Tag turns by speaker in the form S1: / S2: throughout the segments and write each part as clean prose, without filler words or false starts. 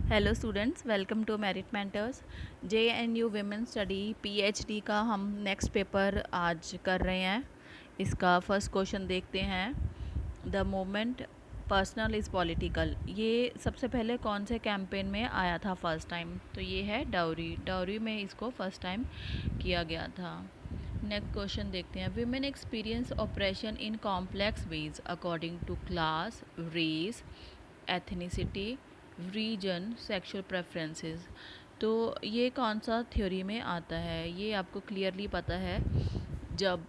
S1: Hello students, welcome to Merit Mentors. JNU women study PhD का हम next paper आज कर रहे हैं। इसका फर्स्ट क्वेश्चन देखते हैं। The moment personal is political, ये सबसे पहले कौन से कैंपेन में आया था फर्स्ट टाइम? तो ये है डाउरी में इसको फर्स्ट टाइम किया गया था। नेक्स्ट क्वेश्चन देखते हैं। Women experience oppression in complex ways according to class, race, ethnicity, region, sexual preferences. तो ये कौन सा थ्योरी में आता है? ये आपको क्लियरली पता है। जब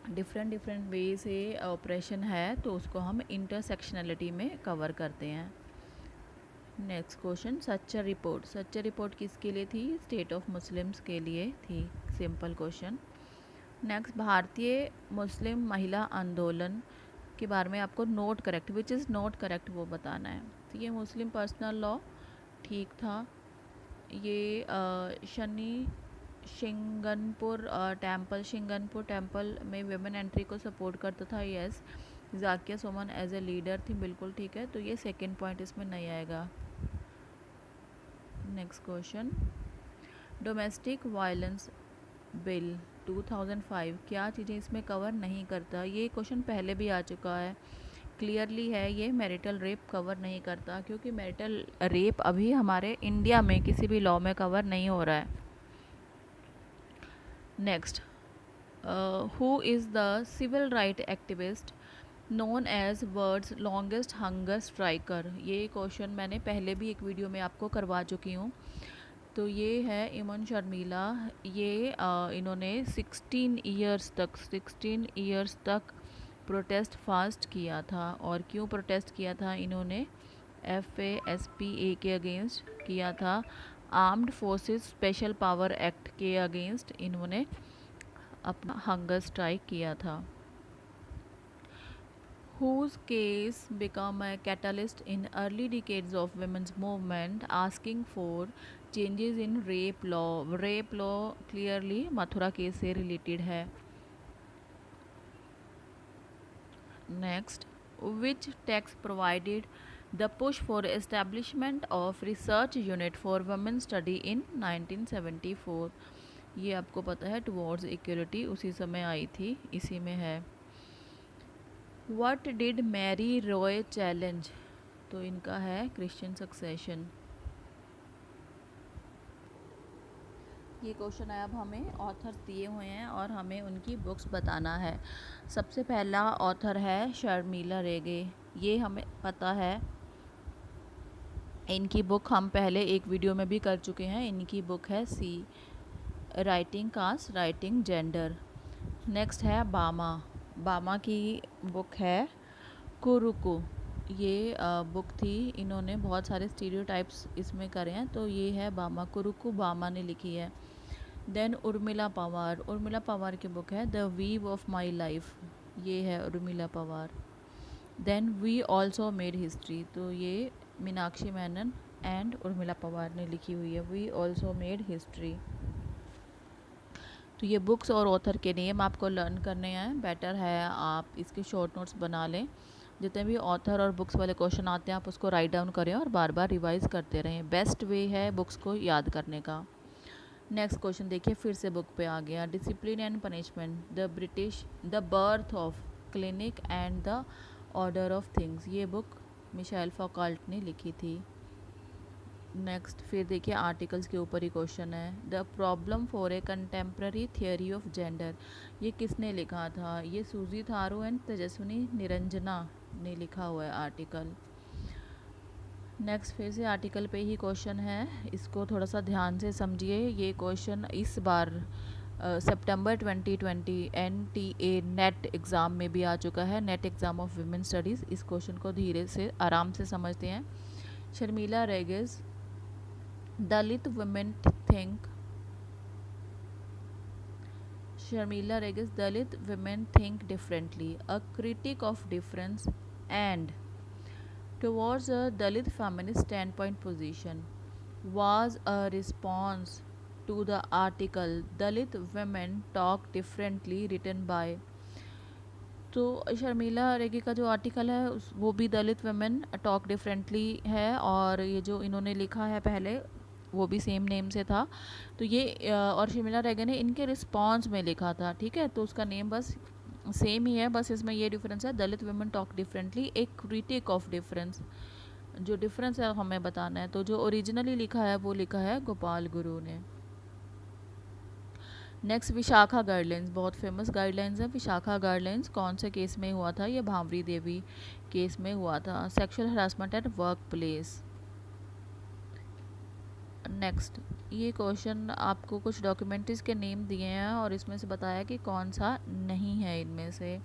S1: डिफरेंट डिफरेंट वे से ऑपरेशन है तो उसको हम इंटरसेक्शनलिटी में कवर करते हैं। नेक्स्ट क्वेश्चन, सच्चा रिपोर्ट किसके लिए थी? स्टेट ऑफ मुस्लिम्स के लिए थी। Simple question. नेक्स्ट, भारतीय मुस्लिम महिला आंदोलन के बारे में आपको note correct, which is not correct, वो बताना है। तो ये मुस्लिम पर्सनल लॉ ठीक था। ये शनि शिंगनपुर टेम्पल में वेमेन एंट्री को सपोर्ट करता था, yes. Zakia Soman as a leader थी, बिल्कुल ठीक है। तो ये सेकंड पॉइंट इसमें नहीं आएगा। Next question, domestic violence bill 2005 क्या चीज़ें इसमें कवर नहीं करता? ये क्वेश्चन पहले भी आ चुका है, क्लियरली है। ये मैरिटल रेप कवर नहीं करता, क्योंकि मैरिटल रेप अभी हमारे इंडिया में किसी भी लॉ में कवर नहीं हो रहा है। Next, who is the civil rights activist known as world's longest hunger striker? ये क्वेश्चन मैंने पहले भी एक वीडियो में आपको करवा चुकी हूँ। तो ये है इमन शर्मिला। ये इन्होंने 16 ईयर्स तक प्रोटेस्ट फास्ट किया था। और क्यों प्रोटेस्ट किया था इन्होंने? FASPA के अगेंस्ट किया था। Armed forces special power act के अगेंस्ट इन्होंने अपना हंगर स्ट्राइक किया था। Whose case became a catalyst in early decades of women's movement asking for changes in rape law? Rape law clearly Mathura case से related है। Next, which text provided the push for establishment of research unit for women study in 1974? ये आपको पता है, towards equality उसी समय आई थी, इसी में है। What did Mary Roy challenge? तो इनका है क्रिश्चियन सक्सेशन। ये क्वेश्चन है, अब हमें ऑथर्स दिए हुए हैं और हमें उनकी बुक्स बताना है। सबसे पहला ऑथर है शर्मिला रेगे, ये हमें पता है। इनकी बुक हम पहले एक वीडियो में भी कर चुके हैं। इनकी बुक है सी, writing caste, writing gender. Next है बामा की बुक है कुरुकु। ये बुक थी, इन्होंने बहुत सारे स्टीरियोटाइप्स इसमें करे हैं। तो ये है बामा, कुरुकु बामा ने लिखी है। देन उर्मिला पंवार की बुक है the weave of my life, ये है Urmila Pawar. Then we also made history, तो ये मीनाक्षी मेनन एंड उर्मिला पंवार ने लिखी हुई है, वी ऑल्सो मेड हिस्ट्री। तो ये बुक्स और ऑथर के नेम आपको लर्न करने हैं। बेटर है आप इसके शॉर्ट नोट्स बना लें। जितने भी ऑथर और बुक्स वाले क्वेश्चन आते हैं आप उसको राइट डाउन करें और बार बार रिवाइज करते रहें। बेस्ट वे है बुक्स को याद करने का। नेक्स्ट क्वेश्चन देखिए, फिर से बुक पे आ गया। Discipline and punishment, the birth of clinic and the order of things, ये बुक मिशेल फौकाल्ट ने लिखी थी। नेक्स्ट फिर देखिए आर्टिकल्स के ऊपर ही क्वेश्चन है। The problem for a contemporary theory of gender, ये किसने लिखा था? ये सूजी थारू एंड तेजस्विनी निरंजना ने लिखा हुआ है आर्टिकल। नेक्स्ट फिर से आर्टिकल पे ही क्वेश्चन है, इसको थोड़ा सा ध्यान से समझिए। ये क्वेश्चन इस बार सितंबर 2020 NTA नेट एग्ज़ाम में भी आ चुका है, net exam of women studies. इस क्वेश्चन को धीरे से आराम से समझते हैं। Sharmila Regis, Dalit women think Sharmila Regis, Dalit women think differently, a critic of difference and towards a Dalit feminist standpoint position, was a response to the article Dalit Women Talk Differently, written by तो शर्मिला रेगे का जो article है वो भी दलित women talk differently है, और ये जो इन्होंने लिखा है पहले वो भी सेम नेम से था। तो ये और शर्मिला रेगे ने इनके रिस्पॉन्स में लिखा था, ठीक है। तो उसका नेम बस सेम ही है, बस इसमें ये डिफरेंस है, दलित वुमेन टॉक डिफरेंटली, एक क्रिटिक ऑफ डिफरेंस, जो डिफरेंस है हमें बताना है। तो जो ओरिजिनली लिखा है वो लिखा है गोपाल गुरु ने। नेक्स्ट, विशाखा गाइडलाइंस, बहुत फेमस गाइडलाइंस है विशाखा गाइडलाइंस। कौन से केस में हुआ था? ये भांवरी देवी केस में हुआ था, sexual harassment at work place. Next, ये क्वेश्चन आपको कुछ डॉक्यूमेंट्रीज के नेम दिए हैं और इसमें से बताया कि कौन सा नहीं है इनमें से।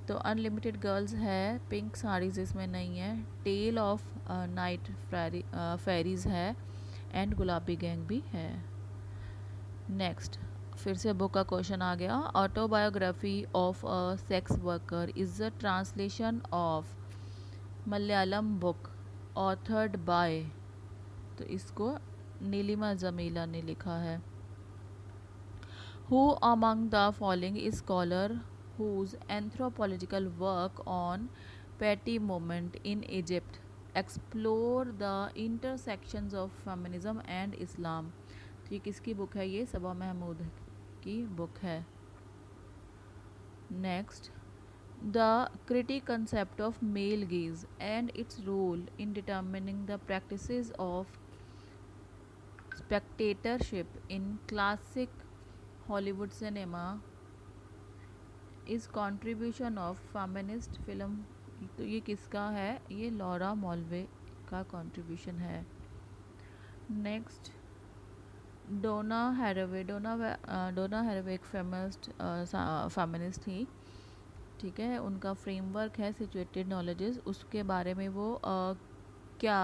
S1: तो अनलिमिटेड गर्ल्स है, पिंक साड़ीज इसमें नहीं है, टेल ऑफ नाइट फेरीज है, एंड गुलाबी गैंग भी है। नेक्स्ट, फिर से बुक का क्वेश्चन आ गया। Autobiography of a sex worker is the translation of Malayalam book authored bye, तो इसको नीलिमा जमीला ने लिखा है। Who among the following is scholar whose anthropological work on petty movement in Egypt explore the intersections of feminism and Islam। तो ये किसकी book है? ये सबा महमूद की बुक है। Next, the critique concept of male gaze and its role in determining the practices of spectatorship in classic Hollywood cinema is contribution of feminist film. तो ये किसका है? ये लॉरा मॉलवे का कॉन्ट्रीब्यूशन है। नेक्स्ट, डोना हैरावे, डोना हैरावे एक फेमिनिस्ट थी, ठीक है। उनका फ्रेमवर्क है सिचुएटेड नॉलेजेस, उसके बारे में वो क्या